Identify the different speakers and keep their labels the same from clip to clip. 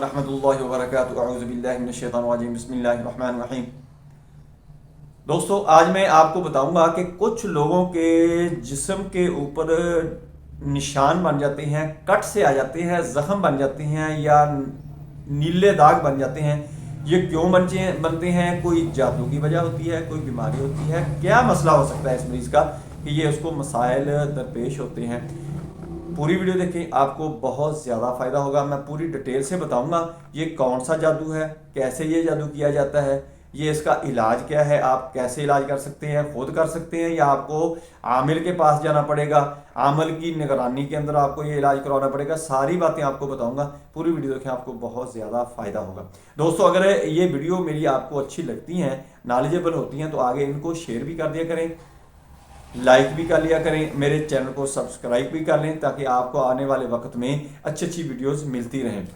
Speaker 1: रहमतुल्लाहि व बरकातुहू। अऊज़ु बिल्लाहि मिनश शैतानिर रजीम। बिस्मिल्लाहिर रहमानिर रहीम। दोस्तों, आज मैं आपको बताऊंगा कि कुछ लोगों के जिस्म के ऊपर निशान बन जाते हैं, कट से आ जाते हैं, जख्म बन जाते हैं या नीले दाग बन जाते हैं। ये क्यों बनते हैं? कोई जादू की वजह होती है, कोई बीमारी होती है, क्या मसला हो सकता है इस मरीज़ का कि ये उसको मसाइल दरपेश होते हैं। पूरी वीडियो देखें, आपको बहुत ज़्यादा फ़ायदा होगा। मैं पूरी डिटेल से बताऊंगा ये कौन सा जादू है, कैसे ये जादू किया जाता है, ये इसका इलाज क्या है, आप कैसे इलाज कर सकते हैं, खुद कर सकते हैं या आपको आमिल के पास जाना पड़ेगा, आमिल की निगरानी के अंदर आपको ये इलाज करवाना पड़ेगा। सारी बातें आपको बताऊंगा। पूरी वीडियो देखें, आपको बहुत ज़्यादा फ़ायदा होगा। दोस्तों, अगर ये वीडियो मेरी आपको अच्छी लगती हैं, नॉलेजेबल होती हैं, तो आगे इनको शेयर भी कर दिया करें, लाइक भी कर लिया करें, मेरे चैनल को सब्सक्राइब भी कर लें ताकि आपको आने वाले वक्त में अच्छी अच्छी वीडियोस मिलती रहें।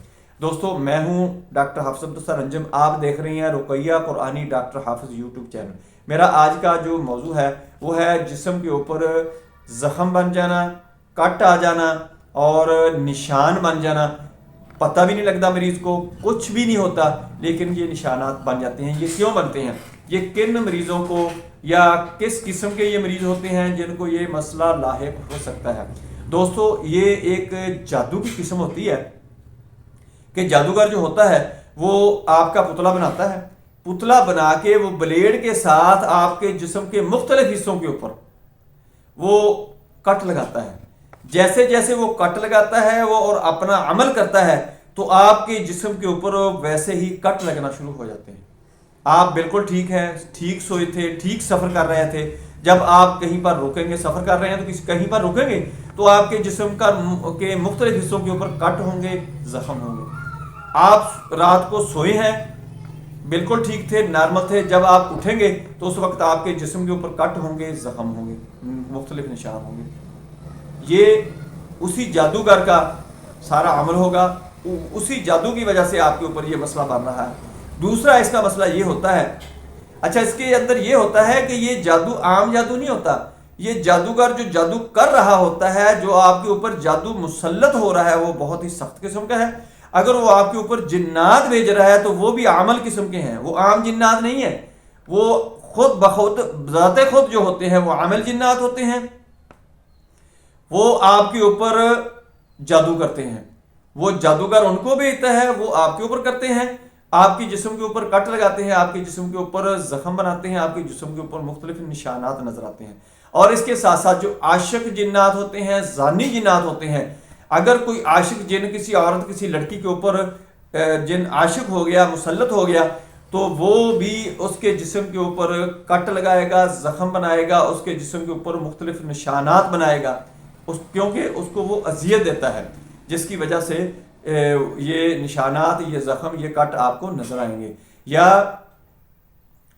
Speaker 1: दोस्तों, मैं हूं डॉक्टर हाफिज अब्दुल रंजम। आप देख रहे हैं रुकैया कुरानी डॉक्टर हाफिज यूट्यूब चैनल। मेरा आज का जो मौजू है वो है जिस्म के ऊपर जख्म बन जाना, कट आ जाना और निशान बन जाना। पता भी नहीं लगता मरीज़ को, कुछ भी नहीं होता, लेकिन ये निशानात बन जाते हैं। ये क्यों बनते हैं? ये किन मरीज़ों को या किस किस्म के ये मरीज़ होते हैं जिनको ये मसला लाहिक हो सकता है? दोस्तों, ये एक जादू की किस्म होती है कि जादूगर जो होता है वो आपका पुतला बनाता है। पुतला बना के वो ब्लेड के साथ आपके जिस्म के मुख्तलिफ हिस्सों के ऊपर वो कट लगाता है। जैसे जैसे वो कट लगाता है वो और अपना अमल करता है तो आपके जिस्म के ऊपर वैसे ही कट लगना शुरू हो जाते हैं। आप बिल्कुल ठीक हैं, ठीक सोए थे, ठीक सफ़र कर रहे थे। जब आप कहीं पर रुकेंगे, सफ़र कर रहे हैं तो कहीं पर रुकेंगे तो आपके जिस्म के मुख्तलिफ हिस्सों के ऊपर कट होंगे, ज़ख्म होंगे। आप रात को सोए हैं, बिल्कुल ठीक थे, नॉर्मल थे। जब आप उठेंगे तो उस वक्त आपके जिस्म के ऊपर कट होंगे, ज़ख्म होंगे, मुख्तलिफ निशान होंगे। ये उसी जादूगर का सारा अमल होगा, उसी जादू की वजह से आपके ऊपर ये मसला बन रहा है। दूसरा इसका मसला ये होता है, अच्छा, इसके अंदर ये होता है कि ये जादू आम जादू नहीं होता। ये जादूगर जो जादू कर रहा होता है, जो आपके ऊपर जादू मुसल्लत हो रहा है, वो बहुत ही सख्त किस्म का है। अगर वो आपके ऊपर जिन्नात भेज रहा है तो वो भी आमल किस्म के हैं, वो आम जिन्नात नहीं है। वो खुद बखुद ज़ाते खुद जो होते हैं वो आमल जिन्नात होते हैं। वो आपके ऊपर जादू करते हैं। वो जादूगर उनको भेजता है, वो आपके ऊपर करते हैं, आपके जिस्म के ऊपर कट लगाते हैं, आपके जिस्म के ऊपर जख्म बनाते हैं, आपके जिस्म के ऊपर मुख्तलिफ निशानात नजर आते हैं। और इसके साथ साथ जो आशिक जिन्नात होते हैं, जानी जिन्नात होते हैं, अगर कोई आशिक जिन किसी औरत, किसी लड़की के ऊपर जिन आशिक हो गया, मुसल्लत हो गया, तो वो भी उसके जिस्म के ऊपर कट लगाएगा, जख्म बनाएगा, उसके जिस्म के ऊपर मुख्तलिफ निशानात बनाएगा, क्योंकि उसको वो अजियत देता है, जिसकी वजह से ये निशानात, ये जख्म, ये कट आपको नजर आएंगे। या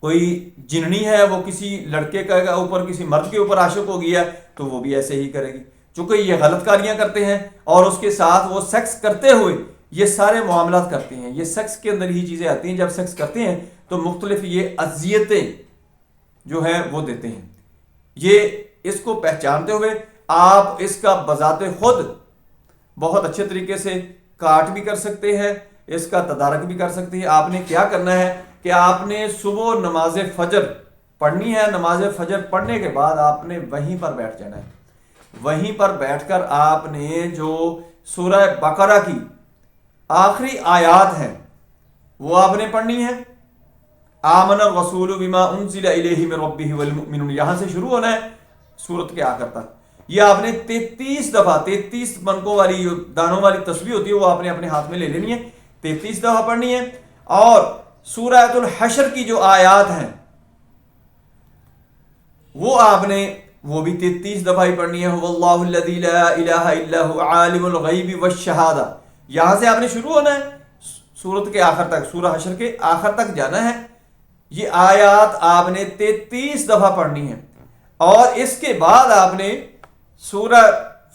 Speaker 1: कोई जिन्नी है, वो किसी लड़के का ऊपर, किसी मर्द के ऊपर आशिक हो गया तो वो भी ऐसे ही करेगी। चूंकि ये गलत कारियां करते हैं और उसके साथ वो सेक्स करते हुए ये सारे मामलात करते हैं। ये सेक्स के अंदर ही चीजें आती हैं। जब सेक्स करते हैं तो मुख्तलिफ ये अजियतें जो है वो देते हैं। ये इसको पहचानते हुए आप इसका बजाते खुद बहुत अच्छे तरीके से काट भी कर सकते हैं, इसका तदारक भी कर सकते हैं। आपने क्या करना है कि आपने सुबह नमाज फजर पढ़नी है। नमाज फजर पढ़ने के बाद आपने वहीं पर बैठ जाना है। वहीं पर बैठकर आपने जो सूरह बकरा की आखिरी आयत है वो आपने पढ़नी है। आमन रसूल बिमा उनज़िला इलैहि मिन रब्बिहि वल मुमिनून, यहां से शुरू होना है सूरत के आखिर तक। ये आपने 33 दफा, 33 बनकों वाली दानों वाली तस्बीह होती है वो आपने अपने हाथ में ले लेनी है, 33 दफा पढ़नी है। और सूरह हशर की जो आयत हैं वो आपने वो भी 33 दफा ही पढ़नी है। हुवल्लाहु अल्लज़ी ला इलाहा इल्ला हु आलिमुल गैबि वश्शहादा, यहां से आपने शुरू होना है, सूरत के आखिर तक, सूरह हशर के आखिर तक जाना है। ये आयत आपने 33 दफा पढ़नी है। और इसके बाद आपने सूरह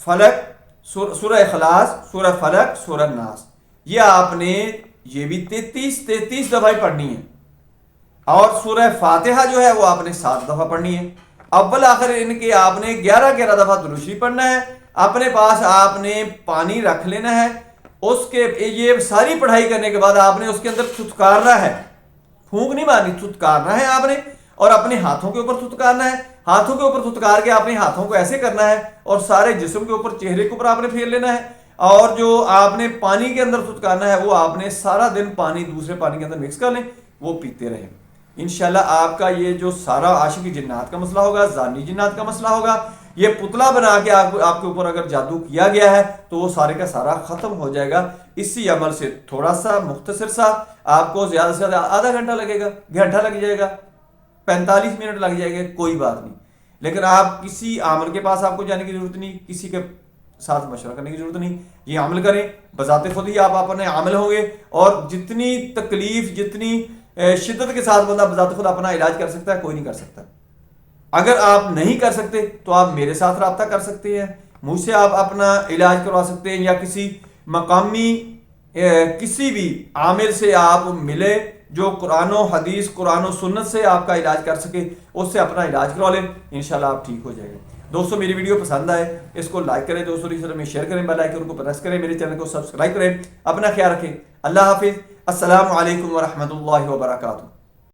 Speaker 1: फलक, सूरह इखलास, सूरह फलक, सूरह नास, ये आपने ये भी 33 दफा ही पढ़नी है। और सूरह फातिहा जो है वो आपने 7 दफा पढ़नी है। अव्वल आखिर इनके आपने 11 दफा दुरूद शरीफ पढ़ना है। अपने पास आपने पानी रख लेना है, اس کے یہ ساری پڑھائی کرنے کے بعد آپ نے اس کے اندر تھتکارنا ہے، پھونک نہیں مارنی، تھتکارنا ہے آپ نے، اور اپنے ہاتھوں کے اوپر تھتکارنا ہے، ہاتھوں کے اوپر تھتکار کے اپنے ہاتھوں کو ایسے کرنا ہے اور سارے جسم کے اوپر، چہرے کے اوپر آپ نے پھیر لینا ہے، اور جو آپ نے پانی کے اندر تھتکارنا ہے وہ آپ نے سارا دن پانی دوسرے پانی کے اندر مکس کر لیں، وہ پیتے رہیں۔ انشاءاللہ آپ کا یہ جو سارا عاشقی جنات کا مسئلہ ہوگا، زانی جنات کا مسئلہ ہوگا، یہ پتلا بنا کے آپ کے اوپر اگر جادو کیا گیا ہے تو وہ سارے کا سارا ختم ہو جائے گا اسی عمل سے۔ تھوڑا سا مختصر سا، آپ کو زیادہ سے زیادہ آدھا گھنٹہ لگے گا، گھنٹہ لگ جائے گا، 45 منٹ لگ جائے گا، کوئی بات نہیں، لیکن آپ کسی عامل کے پاس آپ کو جانے کی ضرورت نہیں، کسی کے ساتھ مشورہ کرنے کی ضرورت نہیں، یہ عمل کریں، بذات خود ہی آپ اپنے عامل ہوں گے، اور جتنی تکلیف، جتنی شدت کے ساتھ بندہ بذات خود اپنا علاج کر سکتا ہے، کوئی نہیں کر سکتا۔ اگر آپ نہیں کر سکتے تو آپ میرے ساتھ رابطہ کر سکتے ہیں، مجھ سے آپ اپنا علاج کروا سکتے ہیں، یا کسی مقامی کسی بھی عامل سے آپ ملے جو قرآن و حدیث، قرآن و سنت سے آپ کا علاج کر سکے، اس سے اپنا علاج کروا لیں، انشاءاللہ آپ ٹھیک ہو جائے گا۔ دوستو میری ویڈیو پسند آئے اس کو لائک کریں، دوستوں کی طرف میں شیئر کریں، بیل آئیکن کو پریس کریں، میرے چینل کو سبسکرائب کریں، اپنا خیال رکھیں، اللہ حافظ، السلام علیکم ورحمۃ اللہ وبرکاتہ۔